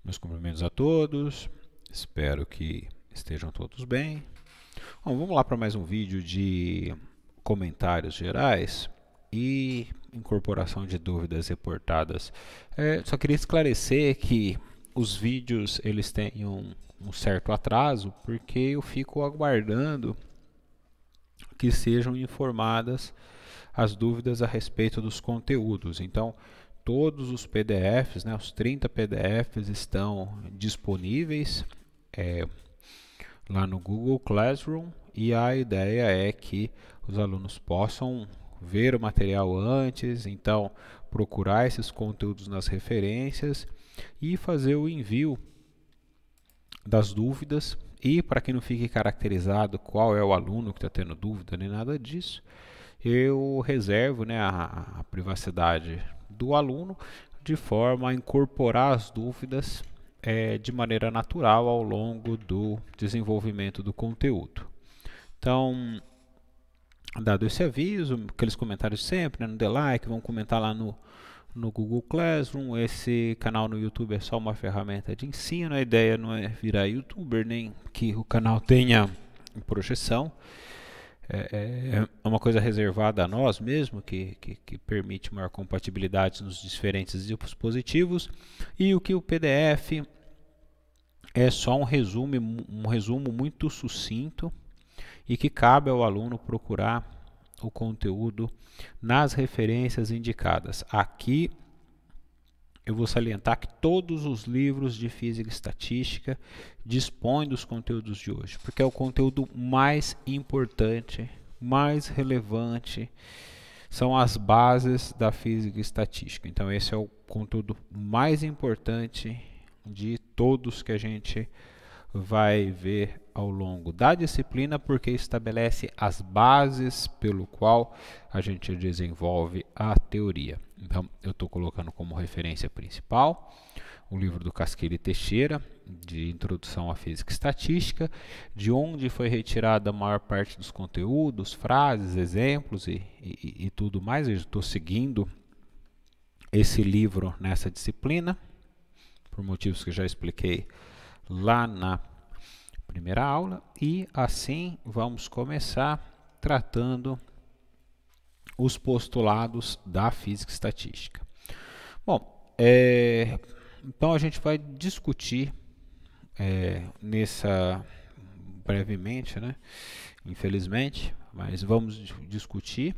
Meus cumprimentos a todos, espero que estejam todos bem. Bom, vamos lá para mais um vídeo de comentários gerais e incorporação de dúvidas reportadas. Só queria esclarecer que os vídeos eles têm um certo atraso porque eu fico aguardando que sejam informadas as dúvidas a respeito dos conteúdos. Então, todos os PDFs, né, os 30 PDFs estão disponíveis lá no Google Classroom e a ideia é que os alunos possam ver o material antes, então procurar esses conteúdos nas referências e fazer o envio das dúvidas. E para que não fique caracterizado qual é o aluno que está tendo dúvida nem nada disso, eu reservo, né, a privacidade do aluno de forma a incorporar as dúvidas de maneira natural ao longo do desenvolvimento do conteúdo. Então, dado esse aviso, aqueles comentários sempre, né, no The Like, vão comentar lá no Google Classroom. Esse canal no YouTube é só uma ferramenta de ensino, a ideia não é virar youtuber, nem que o canal tenha projeção. É uma coisa reservada a nós mesmo, que permite maior compatibilidade nos diferentes dispositivos. E o que o PDF é só um resumo muito sucinto e que cabe ao aluno procurar o conteúdo nas referências indicadas. Aqui eu vou salientar que todos os livros de Física e Estatística dispõem dos conteúdos de hoje, porque é o conteúdo mais importante, mais relevante, são as bases da Física e Estatística. Então esse é o conteúdo mais importante de todos que a gente vai ver ao longo da disciplina, porque estabelece as bases pelo qual a gente desenvolve a teoria. Então, eu estou colocando como referência principal o livro do Casqueira e Teixeira, de Introdução à Física e Estatística, de onde foi retirada a maior parte dos conteúdos, frases, exemplos e tudo mais. Eu estou seguindo esse livro nessa disciplina, por motivos que já expliquei lá na primeira aula, e assim vamos começar tratando os postulados da física estatística. Bom, então a gente vai discutir nessa brevemente, né? Infelizmente, mas vamos discutir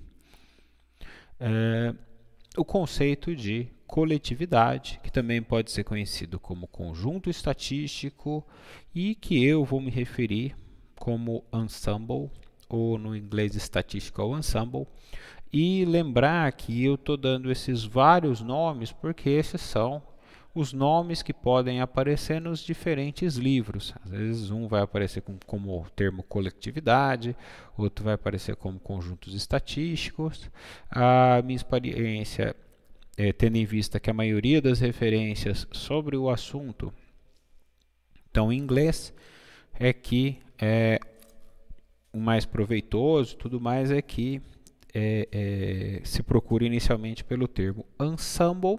o conceito de coletividade, que também pode ser conhecido como conjunto estatístico e que eu vou me referir como ensemble, ou no inglês statistical ensemble, e lembrar que eu estou dando esses vários nomes porque esses são os nomes que podem aparecer nos diferentes livros. Às vezes um vai aparecer como o termo coletividade, outro vai aparecer como conjuntos estatísticos. A minha experiência, tendo em vista que a maioria das referências sobre o assunto estão em inglês, é que o mais proveitoso, tudo mais, é que se procura inicialmente pelo termo ensemble,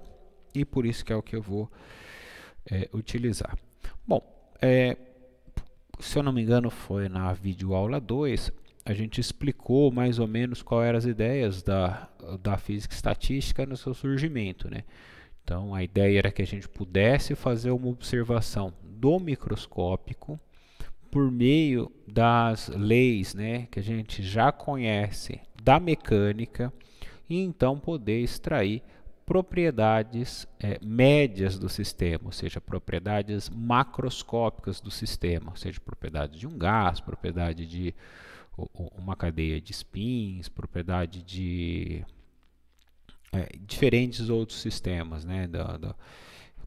e por isso que é o que eu vou utilizar. Bom, se eu não me engano foi na videoaula 2, a gente explicou mais ou menos quais eram as ideias da física estatística no seu surgimento, né? Então a ideia era que a gente pudesse fazer uma observação do microscópico por meio das leis, né, que a gente já conhece da mecânica, e então poder extrair propriedades médias do sistema, ou seja, propriedades macroscópicas do sistema, ou seja, propriedade de um gás, propriedade de uma cadeia de spins, propriedade de diferentes outros sistemas, né, da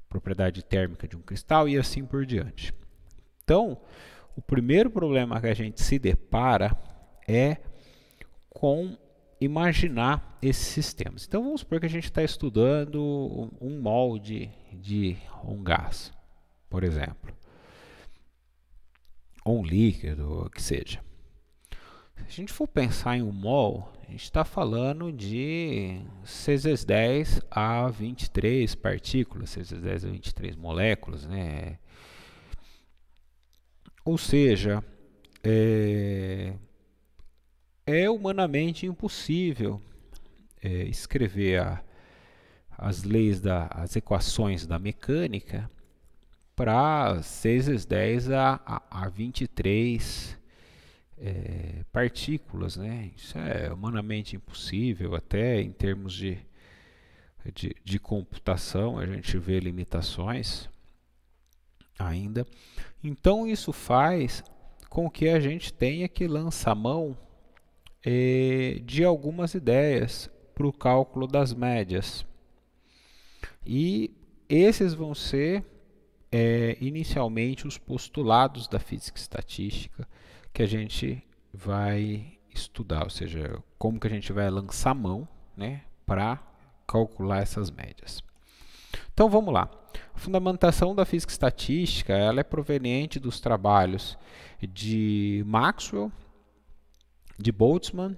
propriedade térmica de um cristal e assim por diante. Então, o primeiro problema que a gente se depara é com imaginar esses sistemas. Então vamos supor que a gente está estudando um molde de um gás, por exemplo, ou um líquido, o que seja. Se a gente for pensar em um mol, a gente está falando de 6 vezes 10 a 23 partículas, 6 vezes 10 a 23 moléculas, né? Ou seja, é humanamente impossível escrever as equações da mecânica para 6 vezes 10 a 23 partículas, né? Isso é humanamente impossível, até em termos de computação a gente vê limitações ainda. Então isso faz com que a gente tenha que lançar mão de algumas ideias para o cálculo das médias. E esses vão ser inicialmente os postulados da física estatística que a gente vai estudar, ou seja, como que a gente vai lançar mão, né, para calcular essas médias. Então vamos lá. A fundamentação da física estatística ela é proveniente dos trabalhos de Maxwell, de Boltzmann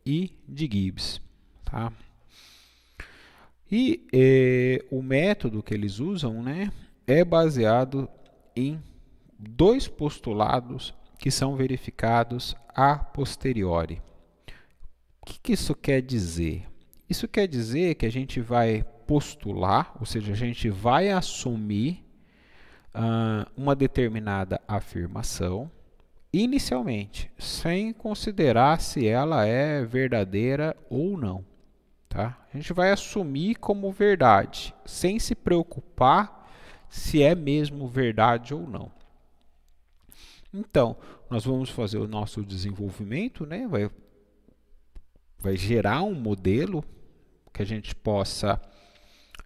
e de Gibbs. Tá? E o método que eles usam, né, é baseado em dois postulados que são verificados a posteriori. O que isso quer dizer? Isso quer dizer que a gente vai postular, ou seja, a gente vai assumir uma determinada afirmação inicialmente, sem considerar se ela é verdadeira ou não. Tá? A gente vai assumir como verdade, sem se preocupar se é mesmo verdade ou não. Então, nós vamos fazer o nosso desenvolvimento, né? Vai gerar um modelo que a gente possa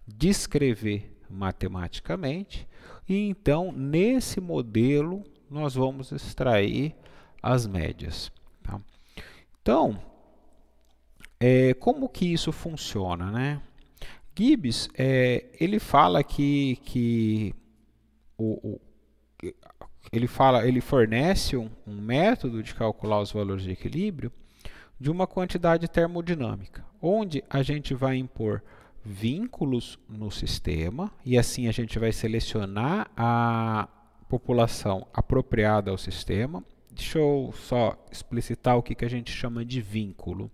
descrever matematicamente, e então nesse modelo nós vamos extrair as médias. Tá? Então, como que isso funciona, né? Gibbs ele fala que ele fornece um método de calcular os valores de equilíbrio de uma quantidade termodinâmica, onde a gente vai impor vínculos no sistema e assim a gente vai selecionar a população apropriada ao sistema. Deixa eu só explicitar o que a gente chama de vínculo.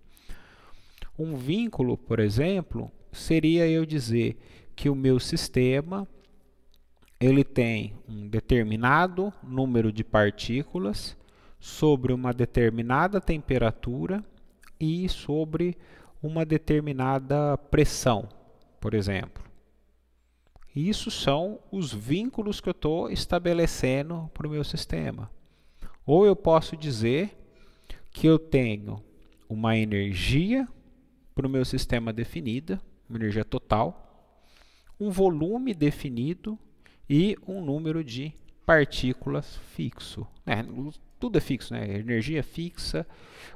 Um vínculo, por exemplo, seria eu dizer que o meu sistema ele tem um determinado número de partículas sobre uma determinada temperatura e sobre uma determinada pressão, por exemplo. Isso são os vínculos que eu estou estabelecendo para o meu sistema. Ou eu posso dizer que eu tenho uma energia para o meu sistema definida, uma energia total, um volume definido e um número de partículas fixo. Tudo é fixo, né? Energia fixa,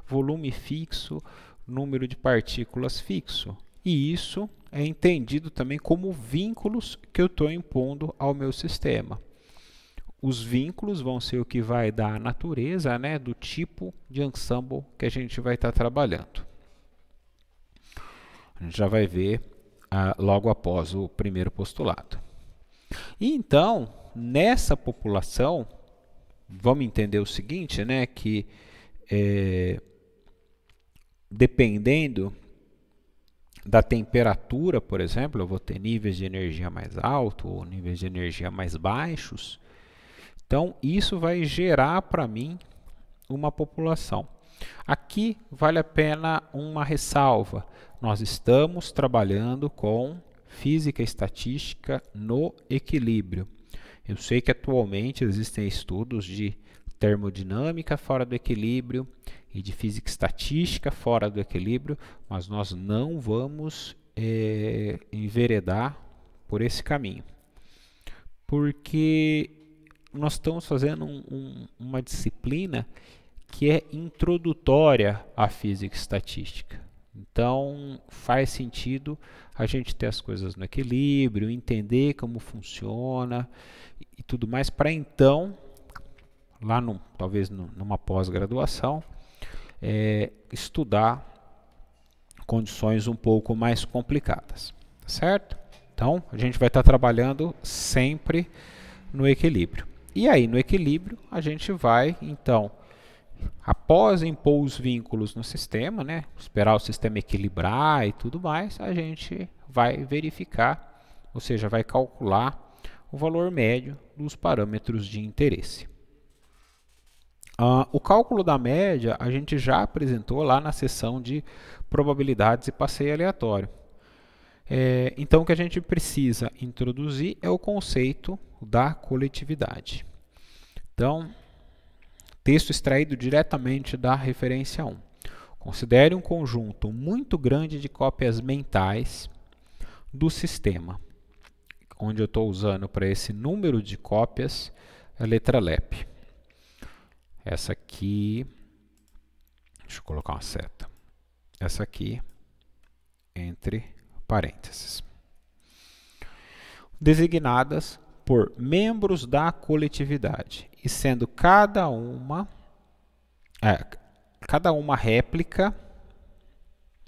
volume fixo, número de partículas fixo. E isso é entendido também como vínculos que eu estou impondo ao meu sistema. Os vínculos vão ser o que vai dar a natureza, né, do tipo de ensemble que a gente vai estar trabalhando. A gente já vai ver logo após o primeiro postulado. E então, nessa população, vamos entender o seguinte, né, que dependendo da temperatura, por exemplo, eu vou ter níveis de energia mais altos ou níveis de energia mais baixos. Então, isso vai gerar para mim uma população. Aqui vale a pena uma ressalva. Nós estamos trabalhando com física estatística no equilíbrio. Eu sei que atualmente existem estudos de termodinâmica fora do equilíbrio e de física estatística fora do equilíbrio, mas nós não vamos enveredar por esse caminho, porque nós estamos fazendo uma disciplina que é introdutória à física estatística. Então, faz sentido a gente ter as coisas no equilíbrio, entender como funciona e tudo mais, para então, talvez numa pós-graduação, estudar condições um pouco mais complicadas, certo? Então, a gente vai estar trabalhando sempre no equilíbrio. E aí, no equilíbrio, a gente vai, então, após impor os vínculos no sistema, né, esperar o sistema equilibrar e tudo mais, a gente vai verificar, ou seja, vai calcular o valor médio dos parâmetros de interesse. O cálculo da média a gente já apresentou lá na seção de probabilidades e passeio aleatório. Então, o que a gente precisa introduzir é o conceito da coletividade. Então, texto extraído diretamente da referência 1. Considere um conjunto muito grande de cópias mentais do sistema, onde eu estou usando para esse número de cópias a letra LEP. Essa aqui, deixa eu colocar uma seta. Essa aqui, entre parênteses. Designadas por membros da coletividade, e sendo cada uma réplica,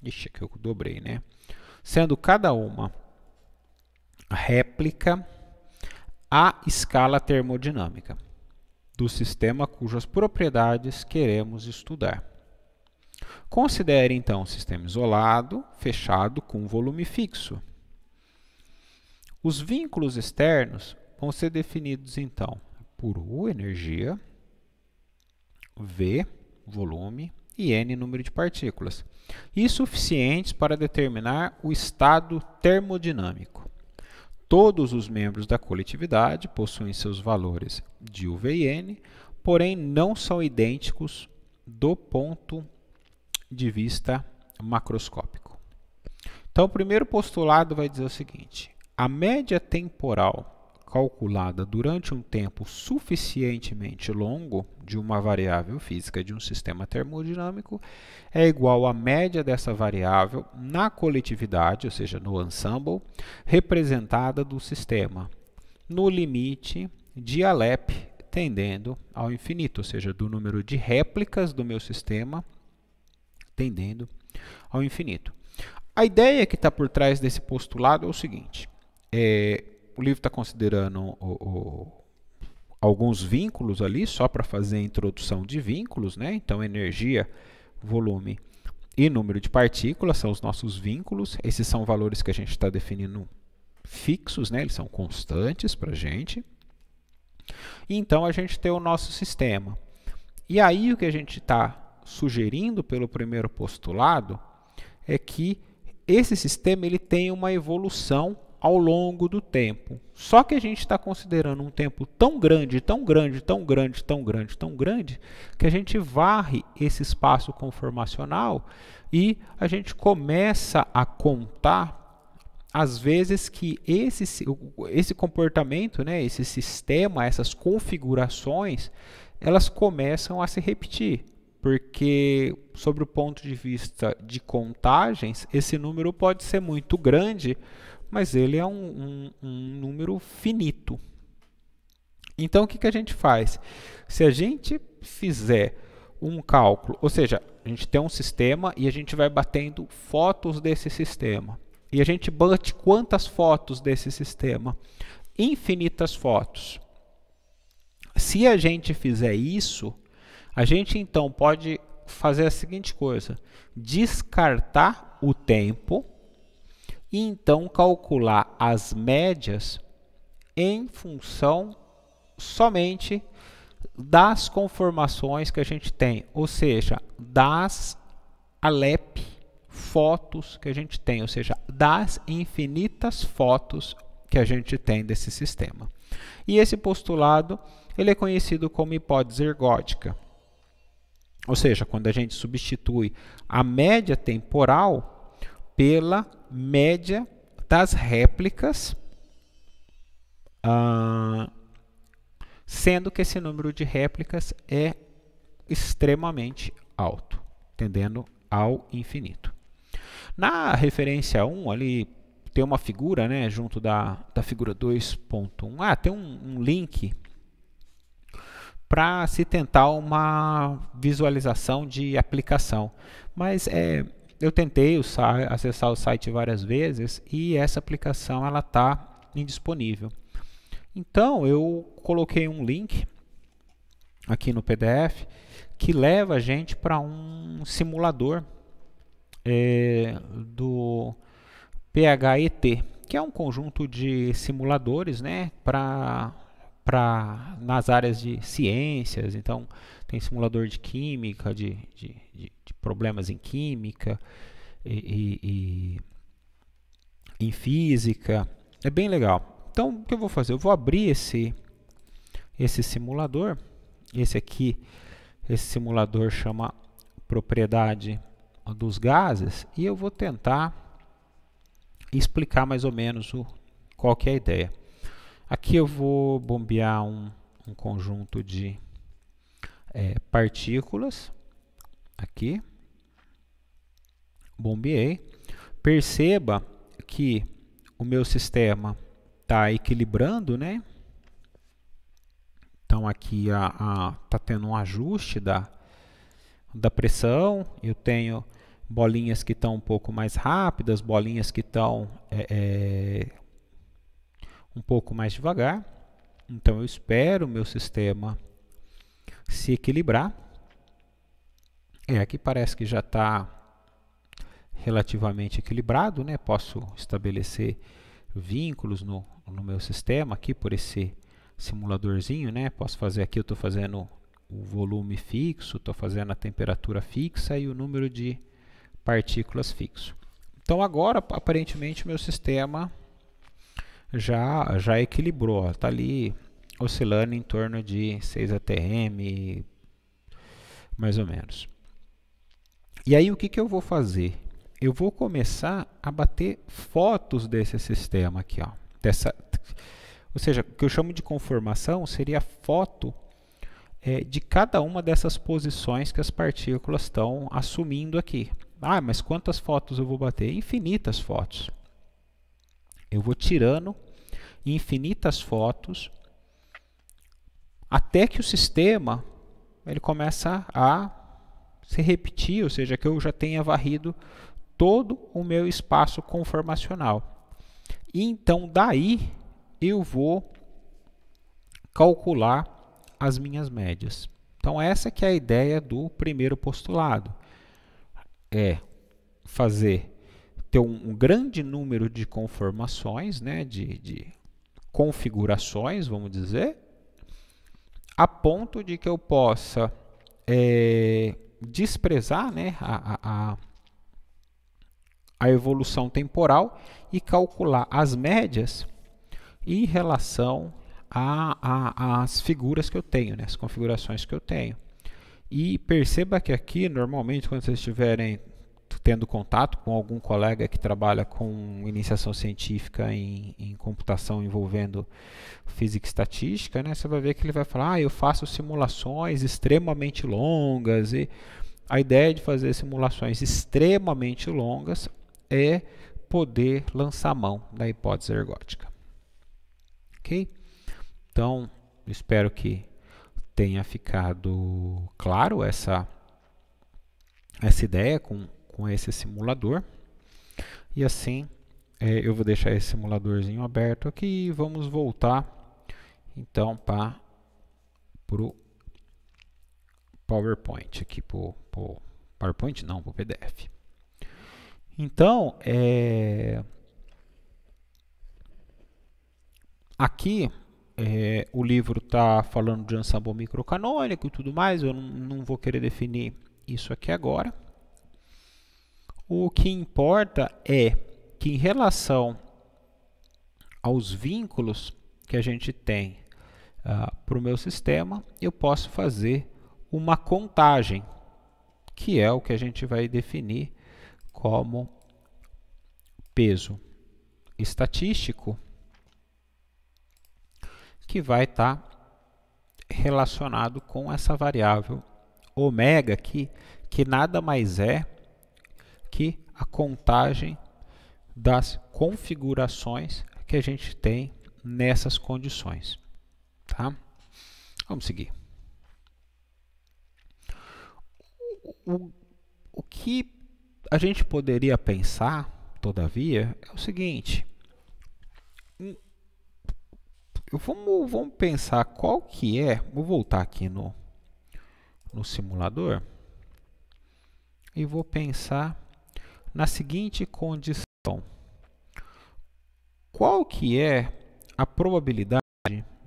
ixi, aqui eu dobrei, né? Sendo cada uma réplica à escala termodinâmica do sistema cujas propriedades queremos estudar. Considere então um sistema isolado, fechado com volume fixo. Os vínculos externos vão ser definidos então por U, energia, V, volume, e N, número de partículas, e suficientes para determinar o estado termodinâmico. Todos os membros da coletividade possuem seus valores de U, V e N, porém não são idênticos do ponto de vista macroscópico. Então, o primeiro postulado vai dizer o seguinte: a média temporal calculada durante um tempo suficientemente longo de uma variável física de um sistema termodinâmico é igual à média dessa variável na coletividade, ou seja, no ensemble, representada do sistema, no limite de Alep tendendo ao infinito, ou seja, do número de réplicas do meu sistema tendendo ao infinito. A ideia que está por trás desse postulado é o seguinte: o livro está considerando alguns vínculos ali, só para fazer a introdução de vínculos, né? Então, energia, volume e número de partículas são os nossos vínculos. Esses são valores que a gente está definindo fixos, né? Eles são constantes para a gente. Então, a gente tem o nosso sistema. E aí, o que a gente está sugerindo pelo primeiro postulado é que esse sistema ele tem uma evolução ao longo do tempo. Só que a gente está considerando um tempo tão grande, tão grande, tão grande, tão grande, tão grande, que a gente varre esse espaço conformacional e a gente começa a contar as vezes que esse comportamento, né, esse sistema, essas configurações, elas começam a se repetir. Porque, sobre o ponto de vista de contagens, esse número pode ser muito grande, mas ele é um número finito. Então, o que a gente faz? Se a gente fizer um cálculo, ou seja, a gente tem um sistema e a gente vai batendo fotos desse sistema. E a gente bate quantas fotos desse sistema? Infinitas fotos. Se a gente fizer isso, a gente então pode fazer a seguinte coisa: descartar o tempo e então calcular as médias em função somente das conformações que a gente tem, ou seja, das Alep fotos que a gente tem, ou seja, das infinitas fotos que a gente tem desse sistema. E esse postulado ele é conhecido como hipótese ergódica. Ou seja, quando a gente substitui a média temporal pela média das réplicas, sendo que esse número de réplicas é extremamente alto, tendendo ao infinito. Na referência 1, ali tem uma figura, né, junto da figura 2.1. Tem um link para se tentar uma visualização de aplicação. Mas eu tentei acessar o site várias vezes e essa aplicação ela está indisponível. Então eu coloquei um link aqui no PDF que leva a gente para um simulador do PHET, que é um conjunto de simuladores, né, nas áreas de ciências. Então tem simulador de química, de problemas em química e em física. É bem legal. Então o que eu vou fazer? Eu vou abrir esse simulador. Esse simulador chama propriedade dos gases e eu vou tentar explicar mais ou menos qual que é a ideia. Aqui eu vou bombear um conjunto de partículas. Aqui, bombeei. Perceba que o meu sistema está equilibrando, né? Então aqui está tendo um ajuste da pressão. Eu tenho bolinhas que estão um pouco mais rápidas, bolinhas que estão um pouco mais devagar. Então eu espero o meu sistema se equilibrar. Aqui parece que já está relativamente equilibrado, né? Posso estabelecer vínculos no meu sistema aqui por esse simuladorzinho, né? Posso fazer aqui, eu estou fazendo o volume fixo, estou fazendo a temperatura fixa e o número de partículas fixo. Então agora aparentemente meu sistema já equilibrou, está ali oscilando em torno de 6 atm, mais ou menos. E aí o que eu vou fazer? Eu vou começar a bater fotos desse sistema aqui, ó. Ou seja, o que eu chamo de conformação seria a foto de cada uma dessas posições que as partículas estão assumindo aqui. Ah, mas quantas fotos eu vou bater? Infinitas fotos. Eu vou tirando infinitas fotos até que o sistema ele começa a se repetir, ou seja, que eu já tenha varrido todo o meu espaço conformacional. E então daí eu vou calcular as minhas médias. Então essa que é a ideia do primeiro postulado. Ter um grande número de conformações, né, de configurações, vamos dizer, a ponto de que eu possa desprezar, né, a evolução temporal e calcular as médias em relação às figuras que eu tenho, né, as configurações que eu tenho. E perceba que aqui, normalmente, quando vocês estiverem tendo contato com algum colega que trabalha com iniciação científica em computação envolvendo física e estatística, né, você vai ver que ele vai falar, eu faço simulações extremamente longas, e a ideia de fazer simulações extremamente longas é poder lançar mão da hipótese ergótica. Ok? Então, espero que tenha ficado claro essa ideia com esse simulador. E assim, eu vou deixar esse simuladorzinho aberto aqui e vamos voltar então para o PowerPoint, aqui para o PowerPoint não, para o PDF. Então, aqui o livro está falando de ensemble microcanônico e tudo mais, eu não vou querer definir isso aqui agora. O que importa é que em relação aos vínculos que a gente tem para o meu sistema, eu posso fazer uma contagem, que é o que a gente vai definir como peso estatístico, que vai estar relacionado com essa variável ômega aqui, que nada mais é que a contagem das configurações que a gente tem nessas condições. Tá? Vamos seguir. O que a gente poderia pensar, todavia, é o seguinte. Vamos pensar qual que é. Vou voltar aqui no simulador e vou pensar na seguinte condição. Qual que é a probabilidade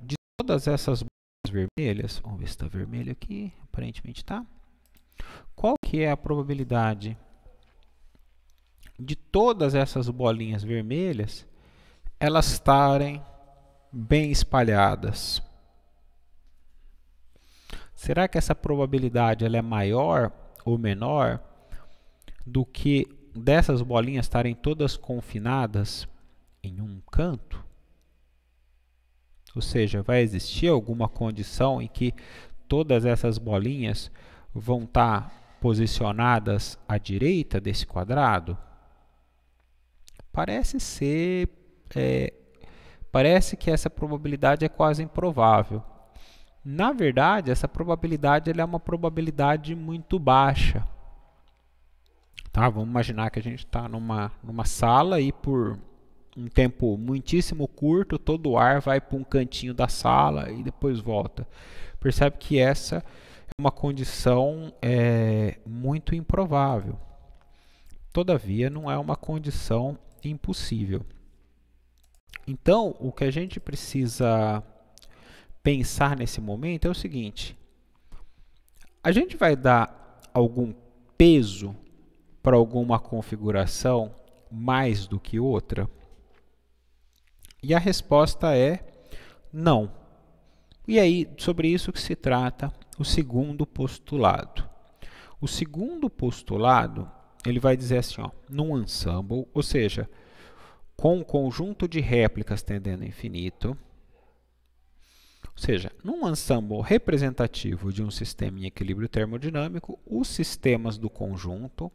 de todas essas bolinhas vermelhas? Vamos ver se está vermelho aqui. Aparentemente está. Qual que é a probabilidade de todas essas bolinhas vermelhas elas estarem bem espalhadas? Será que essa probabilidade ela é maior ou menor do que dessas bolinhas estarem todas confinadas em um canto? Ou seja, vai existir alguma condição em que todas essas bolinhas vão estar posicionadas à direita desse quadrado? Parece que essa probabilidade é quase improvável. Na verdade, essa probabilidade ela é uma probabilidade muito baixa. Tá? Vamos imaginar que a gente está numa sala e por um tempo muitíssimo curto, todo o ar vai para um cantinho da sala e depois volta. Percebe que essa é uma condição muito improvável. Todavia, não é uma condição impossível. Então, o que a gente precisa pensar nesse momento é o seguinte: a gente vai dar algum peso para alguma configuração mais do que outra? E a resposta é não. E aí, sobre isso que se trata o segundo postulado. O segundo postulado, ele vai dizer assim, ó, num ensemble, ou seja, com um conjunto de réplicas tendendo ao infinito, ou seja, num ensemble representativo de um sistema em equilíbrio termodinâmico, os sistemas do conjunto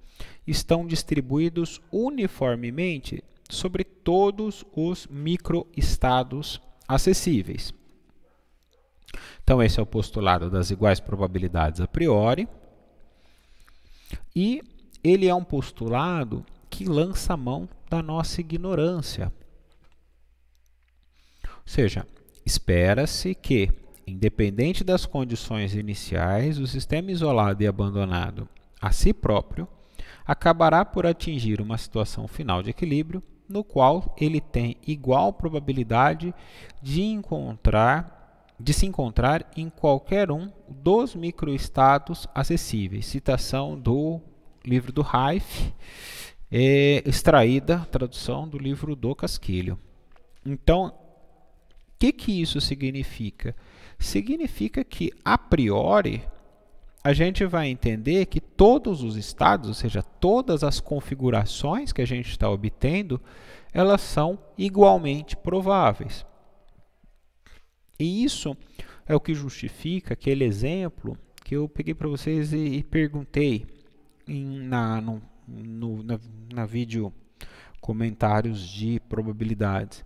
estão distribuídos uniformemente sobre todos os microestados acessíveis. Então, esse é o postulado das iguais probabilidades a priori. E ele é um postulado que lança a mão da nossa ignorância. Ou seja, espera-se que, independente das condições iniciais, o sistema isolado e abandonado a si próprio acabará por atingir uma situação final de equilíbrio, no qual ele tem igual probabilidade de se encontrar em qualquer um dos microestados acessíveis. Citação do livro do Reif, extraída, tradução do livro do Casquilho. Então, o que isso significa? Significa que, a priori, a gente vai entender que todos os estados, ou seja, todas as configurações que a gente está obtendo, elas são igualmente prováveis. E isso é o que justifica aquele exemplo que eu peguei para vocês e perguntei na vídeo comentários de probabilidades.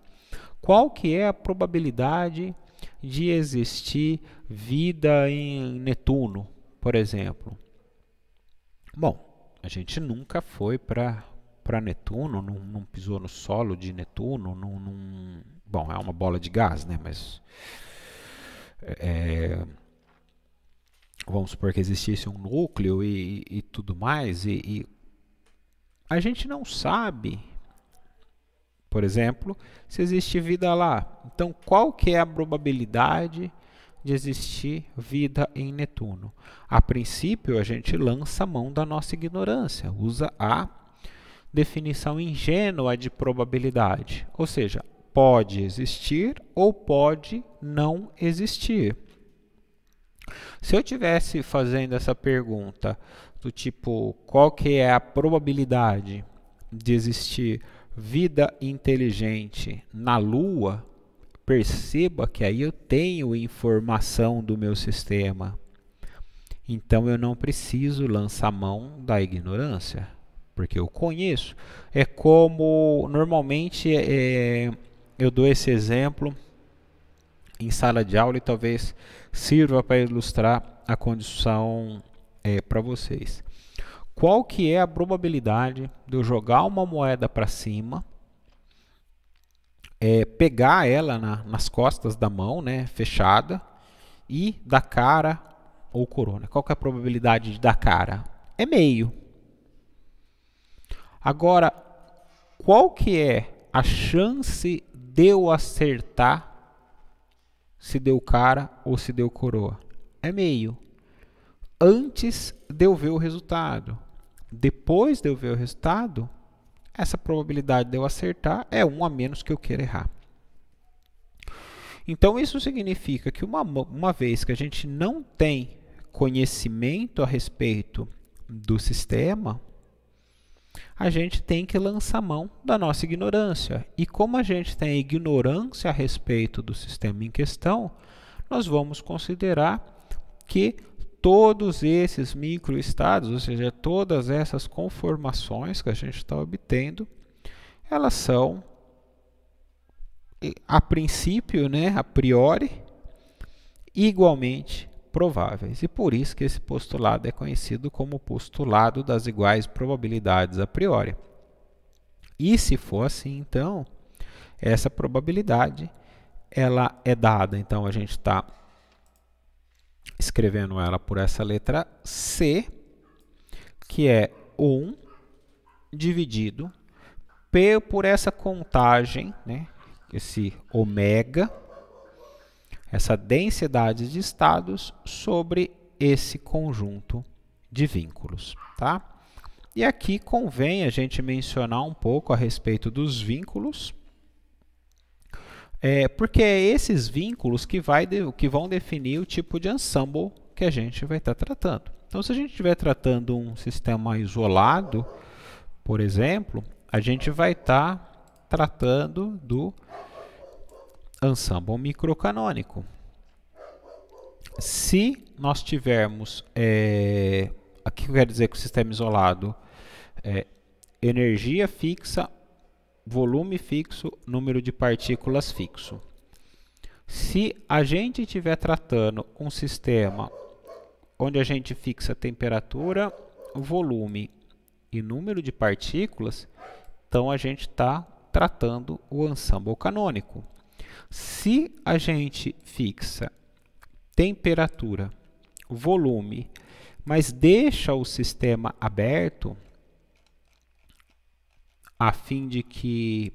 Qual que é a probabilidade de existir vida em Netuno, por exemplo? Bom, a gente nunca foi para Netuno, não pisou no solo de Netuno, bom, é uma bola de gás, né? Mas vamos supor que existisse um núcleo e tudo mais, e a gente não sabe, por exemplo, se existe vida lá. Então, qual que é a probabilidade de existir vida em Netuno? A princípio, a gente lança a mão da nossa ignorância, usa a definição ingênua de probabilidade, ou seja, pode existir ou pode não existir. Se eu estivesse fazendo essa pergunta do tipo, qual que é a probabilidade de existir vida inteligente na Lua, perceba que aí eu tenho informação do meu sistema. Então eu não preciso lançar mão da ignorância, porque eu conheço. É como, normalmente, eu dou esse exemplo em sala de aula e talvez sirva para ilustrar a condição para vocês. Qual que é a probabilidade de eu jogar uma moeda para cima, pegar ela nas costas da mão, né, fechada, e dar cara ou coroa? Qual que é a probabilidade de dar cara? É meio. Agora, qual que é a chance de eu acertar se deu cara ou se deu coroa? É meio. Antes de eu ver o resultado. Depois de eu ver o resultado, essa probabilidade de eu acertar é 1 a menos que eu queira errar. Então, isso significa que uma vez que a gente não tem conhecimento a respeito do sistema, a gente tem que lançar mão da nossa ignorância. E como a gente tem ignorância a respeito do sistema em questão, nós vamos considerar que todos esses microestados, ou seja, todas essas conformações que a gente está obtendo, elas são, a princípio, né, a priori, igualmente prováveis. E por isso que esse postulado é conhecido como postulado das iguais probabilidades a priori. E se for assim, então, essa probabilidade ela é dada. Então, a gente está escrevendo ela por essa letra C, que é 1 dividido por essa contagem, né, esse ômega, essa densidade de estados sobre esse conjunto de vínculos, tá? E aqui convém a gente mencionar um pouco a respeito dos vínculos, porque é esses vínculos que vão definir o tipo de ensemble que a gente vai estar tratando. Então, se a gente estiver tratando um sistema isolado, por exemplo, a gente vai estar tratando do ensemble microcanônico. Se nós tivermos, aqui eu quero dizer que o sistema isolado energia fixa, volume fixo, número de partículas fixo. Se a gente estiver tratando um sistema onde a gente fixa temperatura, volume e número de partículas, então a gente está tratando o ensemble canônico. Se a gente fixa temperatura, volume, mas deixa o sistema aberto, a fim de que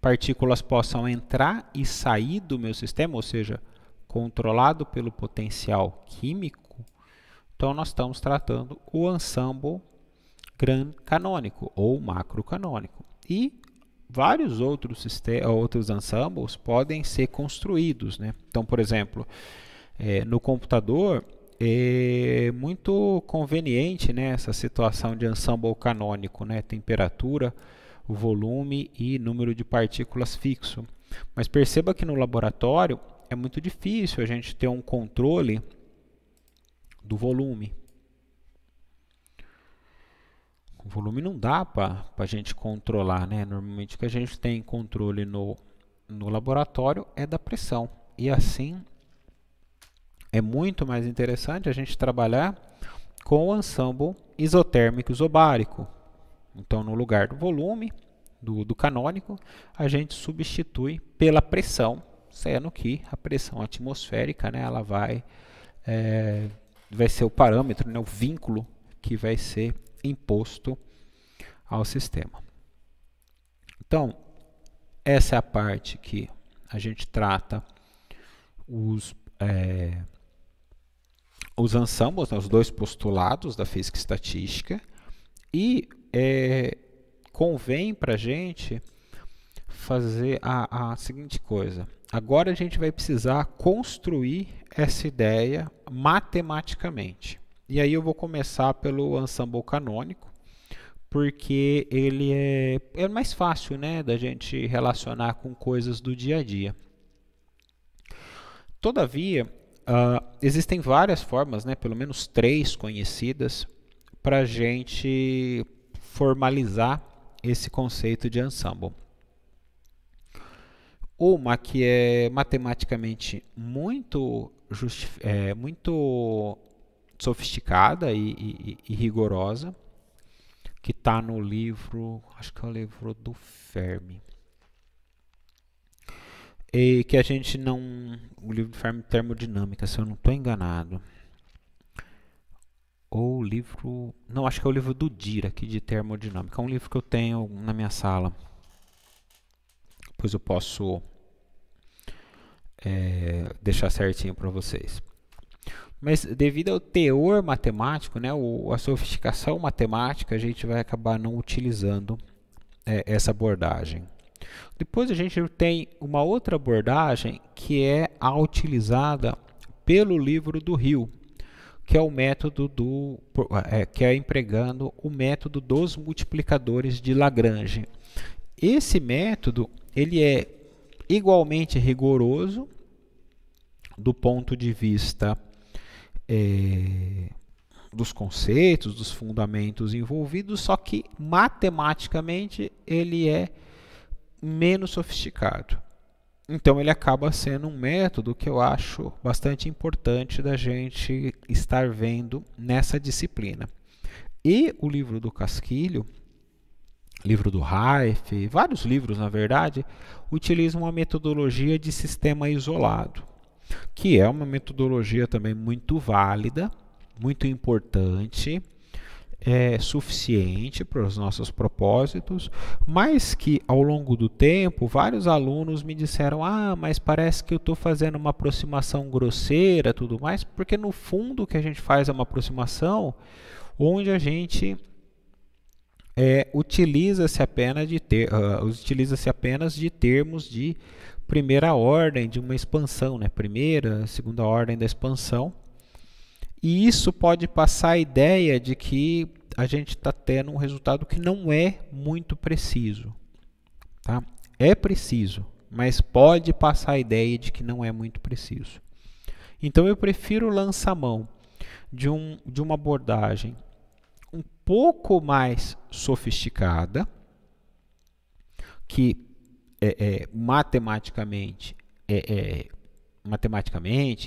partículas possam entrar e sair do meu sistema, ou seja, controlado pelo potencial químico, então nós estamos tratando o ensemble canônico ou macrocanônico. E vários outros ensembles podem ser construídos, né? Então, por exemplo, no computador é muito conveniente, né, essa situação de ensemble canônico, né? Temperatura, volume e número de partículas fixo. Mas perceba que no laboratório é muito difícil a gente ter um controle do volume. O volume não dá para a gente controlar, né? Normalmente o que a gente tem controle no laboratório é da pressão. E assim é muito mais interessante a gente trabalhar com o ensemble isotérmico isobárico. Então, no lugar do volume, do canônico, a gente substitui pela pressão, sendo que a pressão atmosférica, né, ela vai ser o parâmetro, né, o vínculo que vai ser imposto ao sistema. Então, essa é a parte que a gente trata os ensembles, né, os dois postulados da física estatística, e convém para a gente fazer a seguinte coisa. Agora a gente vai precisar construir essa ideia matematicamente. E aí eu vou começar pelo ensemble canônico, porque ele é mais fácil, né, da gente relacionar com coisas do dia a dia. Todavia, existem várias formas, né, pelo menos 3 conhecidas, para a gente formalizar esse conceito de ensemble. Uma que é matematicamente muito sofisticada e rigorosa, que está no livro, acho que é o livro do Fermi. E que a gente não... O livro do Fermi, Termodinâmica, se eu não estou enganado. Ou o livro... Não, acho que é o livro do Dirac, de Termodinâmica. É um livro que eu tenho na minha sala. Depois eu posso deixar certinho para vocês. Mas devido ao teor matemático, né, a sofisticação matemática, a gente vai acabar não utilizando essa abordagem. Depois a gente tem uma outra abordagem que é a utilizada pelo livro do Hill, que é o método que é empregando o método dos multiplicadores de Lagrange. Esse método ele é igualmente rigoroso do ponto de vista dos conceitos, dos fundamentos envolvidos, só que matematicamente ele é menos sofisticado. Então ele acaba sendo um método que eu acho bastante importante da gente estar vendo nessa disciplina. E o livro do Casquilho, livro do Reif, vários livros na verdade, utilizam uma metodologia de sistema isolado, que é uma metodologia também muito válida, muito importante, suficiente para os nossos propósitos, mas que ao longo do tempo vários alunos me disseram: mas parece que eu estou fazendo uma aproximação grosseira, tudo mais, porque no fundo o que a gente faz é uma aproximação onde a gente utiliza-se apenas de termos de primeira ordem, de uma expansão, né? Primeira, segunda ordem da expansão. E isso pode passar a ideia de que a gente está tendo um resultado que não é muito preciso. Tá? É preciso, mas pode passar a ideia de que não é muito preciso. Então eu prefiro lançar mão de uma abordagem um pouco mais sofisticada, que matematicamente,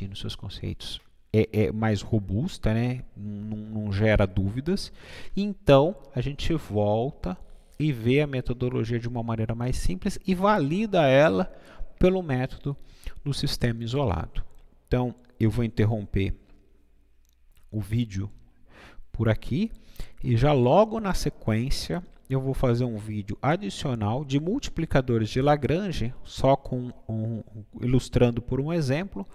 nos seus conceitos, é mais robusta, né? Não gera dúvidas. Então, a gente volta e vê a metodologia de uma maneira mais simples e valida ela pelo método do sistema isolado. Então, eu vou interromper o vídeo por aqui e já logo na sequência eu vou fazer um vídeo adicional de multiplicadores de Lagrange, só ilustrando por um exemplo,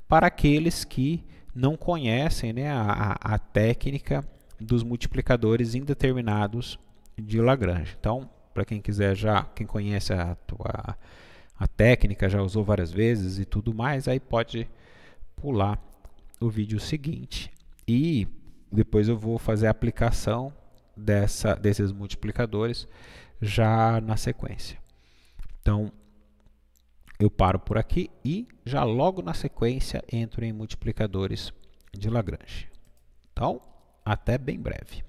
para aqueles que não conhecem, né, a técnica dos multiplicadores indeterminados de Lagrange. Então, para quem quiser quem conhece a técnica, já usou várias vezes e tudo mais, aí pode pular o vídeo seguinte e depois eu vou fazer a aplicação desses multiplicadores já na sequência. Então, eu paro por aqui e já logo na sequência entro em multiplicadores de Lagrange. Então, até bem breve.